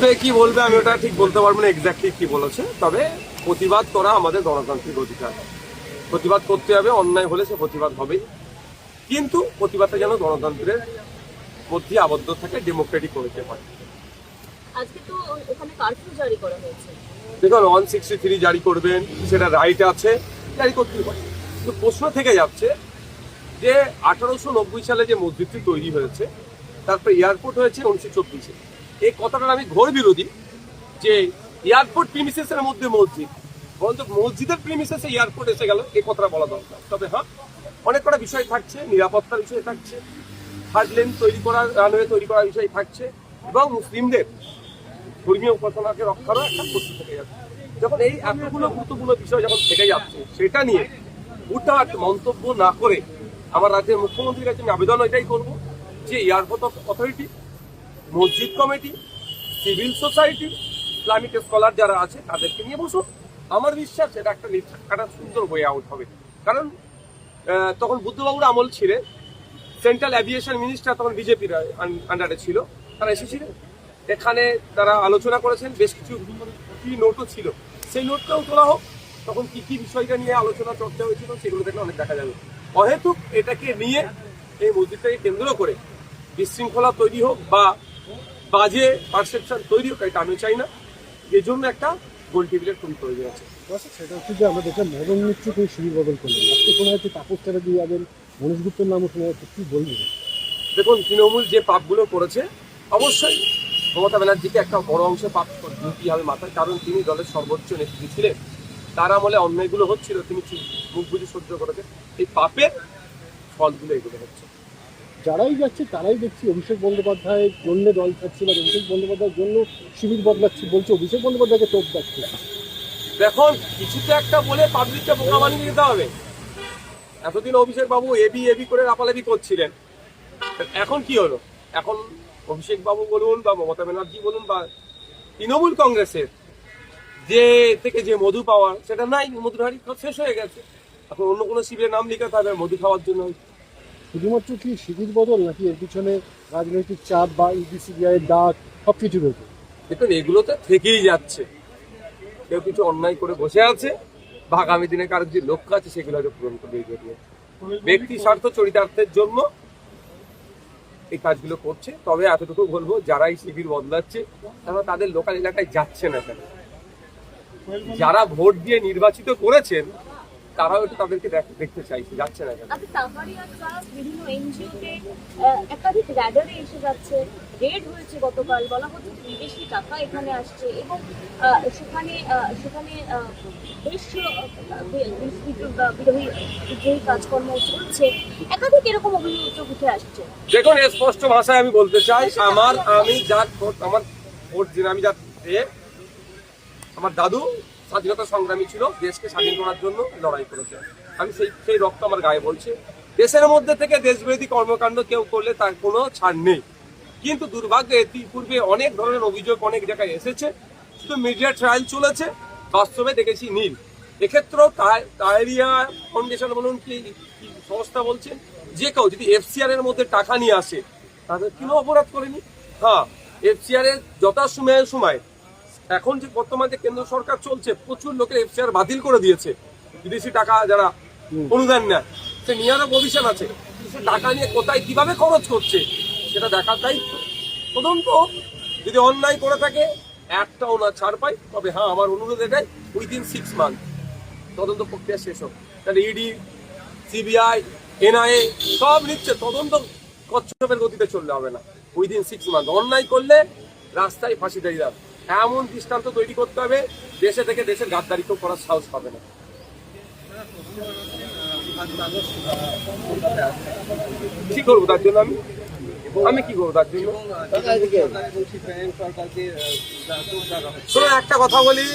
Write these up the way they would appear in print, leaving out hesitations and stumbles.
বলবে কি বলবে আমি ওটা ঠিক বলতে পারবো না এক্স্যাক্টলি কি বলেছে, তবে প্রতিবাদ করা আমাদের গণতান্ত্রিক অধিকার। প্রতিবাদ করতে হবে, অন্যায় হলে সে প্রতিবাদ হবেই, কিন্তু প্রতিবাদটা যেন গণতন্ত্রের মধ্যে আবদ্ধ থাকে, ডেমোক্রেটিক হতে পারে। আজকে তো ওখানে কারফিউ জারি করা হয়েছে। দেখুন 163 জারি করবেন, সেটা রাইট আছে, জারি করতেই পারে, কিন্তু প্রশ্ন থেকে যাচ্ছে যে 1890 সালে যে মসজিদটি তৈরি হয়েছে, তারপর এয়ারপোর্ট হয়েছে 1924-এ। এই কথাটার আমি ঘোর বিরোধী যে এয়ারপোর্ট প্রিমিসেসের মধ্যে মসজিদ, বরঞ্চ মসজিদের প্রিমিসেসে এয়ারপোর্ট এসে গেল, এই কথাটা বলা দরকার। তবে হ্যাঁ, অনেক কটা বিষয় থাকছে, নিরাপত্তার বিষয় থাকছে, থার্ড লেন তৈরি করার, রানওয়ে তৈরি করার বিষয় থাকছে, এবং মুসলিমদের ধর্মীয় উপাসনাকে রক্ষারও একটা প্রশ্ন থেকে যাচ্ছে। যখন এই এতগুলো গুরুত্বপূর্ণ বিষয় যখন থেকে যাচ্ছে, সেটা নিয়ে হুটহাট মন্তব্য না করে আমার রাজ্যের মুখ্যমন্ত্রীর কাছে আমি আবেদন এটাই করবো যে এয়ারপোর্ট অথরিটি, মসজিদ committee, civil society, Islamic scholar যারা আছে তাদেরকে নিয়ে বসুন। আমার বিশ্বাস এটা একটা সুন্দর ওয়ে আউট হবে। কারণ তখন বুদ্ধবাবুর আমল ছিলেন, সেন্ট্রাল অ্যাভিয়েশন মিনিস্টার তখন বিজেপির আন্ডারে ছিল, তারা এসেছিলেন এখানে, তারা আলোচনা করেছেন, বেশ কিছু কি নোটও ছিল, সেই নোটটাও তোলা হোক। তখন কি কি বিষয়টা নিয়ে আলোচনা চর্চা হয়েছিল সেগুলো দেখলে অনেক দেখা যাবে। অহেতুক এটাকে নিয়ে, এই মসজিদটাকে কেন্দ্র করে বিশৃঙ্খলা তৈরি হোক বা বাজে পারসেপশন তৈরি হোক, এটা আমি চাই না। এই জন্য একটা গোল টেবিলের খুবই প্রয়োজন আছে। সেটা হচ্ছে যে আমরা দেখলাম মদন মিত্র তিনি শিবির বদল করলেন, আজকে শোনা যাচ্ছে তাপস চ্যাটার্জি যাবেন, মনীষ গুপ্তের নামও শোনা যাচ্ছে, কি বলবেন? দেখুন, তৃণমূল যে পাপগুলো করেছে, অবশ্যই মমতা ব্যানার্জিকে একটা বড় অংশ পাপ দিতেই হবে মাথায়, কারণ তিনি দলের সর্বোচ্চ নেত্রী ছিলেন, তার আমলে অন্যায়গুলো হচ্ছিল, তিনি মুখ বুঝে সহ্য করেছেন, এই পাপের ফলগুলো এগুলো হচ্ছে। যারাই যাচ্ছে তারাই দেখছি অভিষেক বন্দ্যোপাধ্যায়ের জন্য দল থাকছে, বা অভিষেক বন্দ্যোপাধ্যায়ের জন্য শিবির বদলাচ্ছে বলছে, অভিষেক বন্দ্যোপাধ্যায়কে তোপ যাচ্ছে। দেখুন, কিছুতে একটা বলে পাবলিককে বোকা বানিয়ে দিতে হবে। এতদিন অভিষেক বাবু এবি এবি করে লাপালাপি করছিলেন, এখন কি হলো? এখন অভিষেক বাবু বলুন বা মমতা ব্যানার্জি বলুন বা তৃণমূল কংগ্রেসের যে থেকে যে মধু পাওয়া, সেটা নাই, মধুর হাড়ি শেষ হয়ে গেছে। এখন অন্য কোনো শিবিরের নাম লিখাতে হবে মধু খাওয়ার জন্য। শুধুমাত্র কি শিবির বদল, নাকি এর পিছনে রাজনৈতিক চাপ বা ইডিসিবিআই এর ডাক সবকিছু রয়েছে? দেখুন, এগুলোতে থেকেই যাচ্ছে, কেউ কিছু অন্যায় করে বসে আছে বা আগামী দিনে কারোর যে লক্ষ্য আছে সেগুলো হয়তো পূরণ করবে। ব্যক্তি স্বার্থ চরিতার্থের জন্য এই কাজগুলো করছে। তবে এতটুকু বলবো, যারা এই শিবির বদলাচ্ছে তারা তাদের লোকাল এলাকায় যাচ্ছে না কেন? যারা ভোট দিয়ে নির্বাচিত করেছেন তারাও একটু তাদেরকে দেখতে চাইছে, যাচ্ছে না কেন? বিভিন্ন এনজিওতে একাধিক র্যাডারে এসে যাচ্ছে, রেড হয়েছে গতকাল, বলা হচ্ছে যে বিদেশি টাকা এখানে আসছে এবং সেখানে বেশ বিদ্রোহী কাজকর্ম চলছে, একাধিক এরকম অভিযোগ উঠে আসছে। দেখুন, স্পষ্ট ভাষায় আমি বলতে চাই, আমার দাদু স্বাধীনতা সংগ্রামী ছিল, দেশকে স্বাধীন করার জন্য লড়াই করেছে, আমি সেই রক্ত আমার গায়ে বলছে। দেশের মধ্যে থেকে দেশবিরোধী কর্মকাণ্ড কেউ করলে তার কোনো ছাড় নেই, কিন্তু দুর্ভাগ্যে ইতিপূর্বে অনেক ধরনের অভিযোগ অনেক জায়গায় এসেছে, শুধু মিডিয়া ট্রায়াল চলেছে, বাস্তবে দেখেছি নীল। এক্ষেত্রেও তাইরিয়া ফাউন্ডেশন বলুন কি সংস্থা বলছেন, যে কেউ যদি এফসিআর এর মধ্যে টাকা নিয়ে আসে তাদের কোনো অপরাধ করেনি। হ্যাঁ, এফসিআর এর সময় এখন যে বর্তমান যে কেন্দ্র সরকার চলছে, প্রচুর লোকের এফসিআর বাতিল করে দিয়েছে, বিদেশি টাকা যারা অনুদান নেয়, সে নিয়ারও প্রভিশন আছে, সে টাকা নিয়ে কোথায় কিভাবে খরচ করছে সেটা দেখার দায়িত্ব। তদন্ত যদি অন্যায় করে থাকে একটাও না ছাড় পাই, তবে হ্যাঁ, আমার অনুরোধ এটাই, উইদিন 6 মান্থ তদন্ত প্রক্রিয়া শেষ হোক। তাহলে ইডি, সিবিআই, এনআইএ সব নিচ্ছে, তদন্ত কচ্ছপের গতিতে চললে হবে না। উইদিন 6 মান্থ অন্যায় করলে রাস্তায় ফাঁসি দিয়ে দাও, এমন দৃষ্টান্ত তৈরি করতে হবে, দেশে থেকে দেশের গাদ্দারি করার সাহস পাবে না। কি করবো তার জন্য? আমি কি করবো তার জন্য? শোনো, একটা কথা বলি,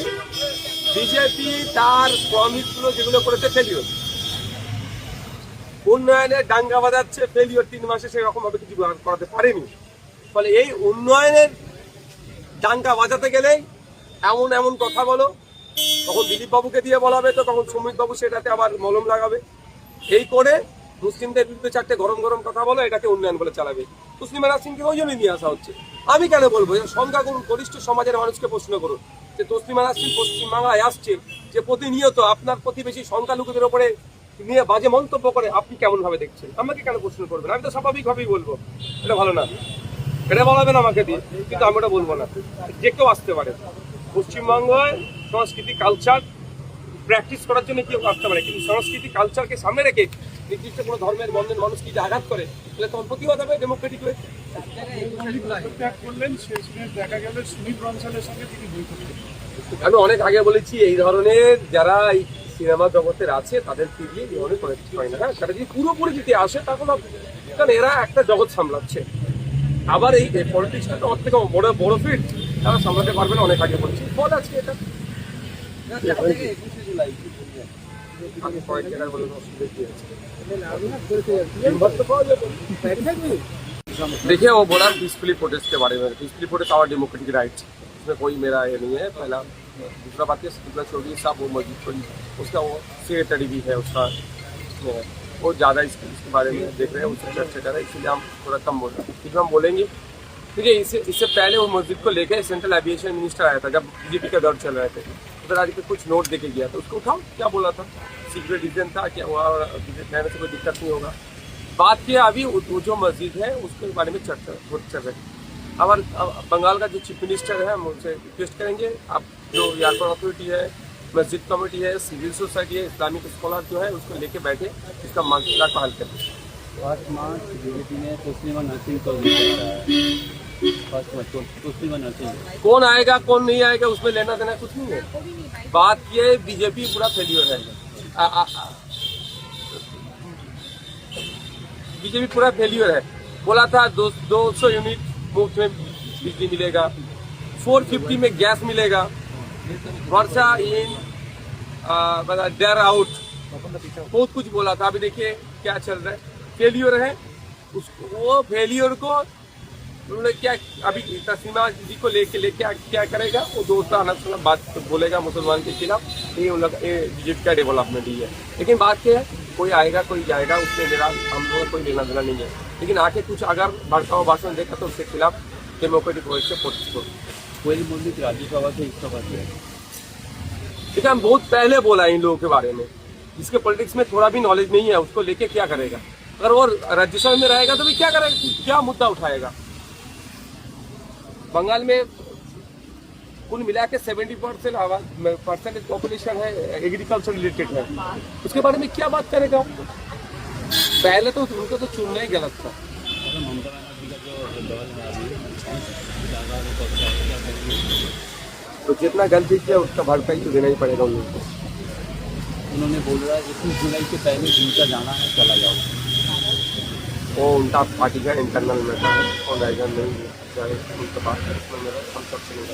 বিজেপি তার প্রমিসগুলো যেগুলো করেছে ফেলিওর, উন্নয়নের ডাঙ্গা বাজাচ্ছে ফেলিওর, 3 মাসে সেরকম ভাবে কিছু করাতে পারেনি। ফলে এই উন্নয়নের ডাঙ্গা বাজাতে গেলেই এমন কথা বলো, তখন দিলীপ বাবুকে দিয়ে বলাবে, তো তখন সুমিত বাবু সেটাতে আবার মলম লাগাবে, এই করে মুসলিমদের বিরুদ্ধে চারটে গরম গরম কথা বলো, এটাকে উন্নয়ন বলে চালাবে। তসলিমা নাসরিনকে ওই জন্যই নিয়ে আসা হচ্ছে। আমি কেন বলবো? সংখ্যা করুন, গরিষ্ঠ সমাজের মানুষকে প্রশ্ন করুন যে তসলিমা নাসরিন পশ্চিমবাংলায় আসছে, যে প্রতিনিয়ত আপনার প্রতিবেশী সংখ্যালঘুদের ওপরে নিয়ে বাজে মন্তব্য করে, আপনি কেমন ভাবে দেখছেন? আমাকে কেন প্রশ্ন করবেন? আমি তো স্বাভাবিকভাবেই বলবো এটা ভালো না, এটা বলাবেন আমাকে দিয়ে, কিন্তু আমি ওটা বলবো না। যে কেউ আসতে পারে পশ্চিমবঙ্গের সংস্কৃতি কালচার প্র্যাকটিস করার জন্য কেউ আসতে পারে, কিন্তু সংস্কৃতি কালচারকে সামনে রেখে নির্দিষ্ট কোনো ধর্মের বন্ধের মানুষ যদি আঘাত করে, তাহলে তখন প্রতিবাদ হবে ডেমোক্রেটিক হয়ে। পদত্যাগ করলেন, শেষমেশ দেখা গেল সুমিত বনসালের সঙ্গে তিনি বৈঠক করলেন। আমি অনেক আগে বলেছি এই ধরনের যারা এই সিনেমা জগতের আছে তাদেরকে দিয়ে এই ধরনের কোনো কিছু হয় না। হ্যাঁ, তারা যদি পুরোপুরি যদি আসে তখন কারণ এরা একটা জগৎ সামলাচ্ছে। আবার এই পলিটিক্সটা তো ওর থেকে বড় বড় ফিট, তারা সামলাতে পারবে না, অনেক আগে বলছি। ফল আজকে এটা আমি কয়েক জায়গায় বলে অসুবিধা কি আছে। देखिए वो बोला पीसफुली प्रोटेस्ट के बारे में। Peacefully protest our democratic rights, उसमें कोई मेरा ये नहीं है। पहला दूसरा बात है दुर्गा चौधरी साहब वो मस्जिद को उसका वो सेक्रेटरी भी है उसका, वो ज़्यादा इसके बारे में देख रहे हैं, उससे चर्चा कर रहे हैं, इसलिए हम थोड़ा कम बोल रहे हैं। फिर हम बोलेंगे देखिए इससे पहले वो मस्जिद को लेकर सेंट्रल एविएशन मिनिस्टर आया था जब बीजेपी का दौर चल रहे थे, उधर आज के कुछ नोट देके गया था, उसको उठाओ क्या बोला था, सीक्रेट रीजन था क्या, वहाँ कहने से कोई दिक्कत नहीं होगा। बात किया अभी वो जो मस्जिद है उसके बारे में चर्चा चल रही है। अब बंगाल का जो चीफ मिनिस्टर है हम उनसे रिक्वेस्ट करेंगे, आप जो एयरपोर्ट अथॉरिटी है, मस्जिद कमेटी है, सिविल सोसाइटी है, इस्लामिक स्कॉलर जो है उसको लेके बैठे इसका मामला को हल करें। 1 मार्च बीजेपी ने तस्लीमा नसरीन को तस्लीमा नसरीन कौन आएगा कौन नहीं आएगा उसमें लेना देना कुछ नहीं है। बात ये है बीजेपी पूरा फेलियर है, बीजेपी पूरा फेलियर है। बोला था 200 यूनिट मुफ्त में बिजली मिलेगा, 450 में गैस मिलेगा, वर्षा इन डेयर आउट, बहुत कुछ बोला था। अभी देखिए क्या चल रहा है, फेलियर है। उसको वो फेलियर को उन्होंने क्या अभी तस्लीमा जी को लेके क्या करेगा, वो दोस्त अलग बात तो बोलेगा मुसलमान के खिलाफ, ये उन लोग बीजेपी का डेवलपमेंट ही है। लेकिन बात क्या है, कोई आएगा कोई जाएगा, उसमें मेरा हम लोगों का कोई लेना देना नहीं है। लेकिन आके कुछ अगर भड़काऊ भाषण देखा तो उसके खिलाफ डेमोक्रेटिक वॉइस से प्रोटेस्ट करो। कोई मल्लिक राज्यसभा से इस्तीफा दिया। देखिए हम बहुत पहले बोला इन लोगों के बारे में, जिसके पॉलिटिक्स में थोड़ा भी नॉलेज नहीं है उसको लेके क्या करेगा। अगर वो राज्यसभा में रहेगा तो भी क्या करेगा, क्या मुद्दा उठाएगा। बंगाल में कुल मिला के 70% पॉपुलेशन है एग्रीकल्चर रिलेटेड है, उसके बारे में क्या बात करेगा। पहले तो उनको तो चुनना ही गलत था। ममता बनर्जी का जो दौर है अभी, तो जितना गलती किया उसका भरपाई तो देना ही पड़ेगा उन लोगों को। उन्होंने बोल रहा है 21 जुलाई के पहले जिनका जाना है चला जाओ। वो उनका पार्टी का इंटरनल मैटर है और नहीं जाए उनके पास मेरा हम सबसे नहीं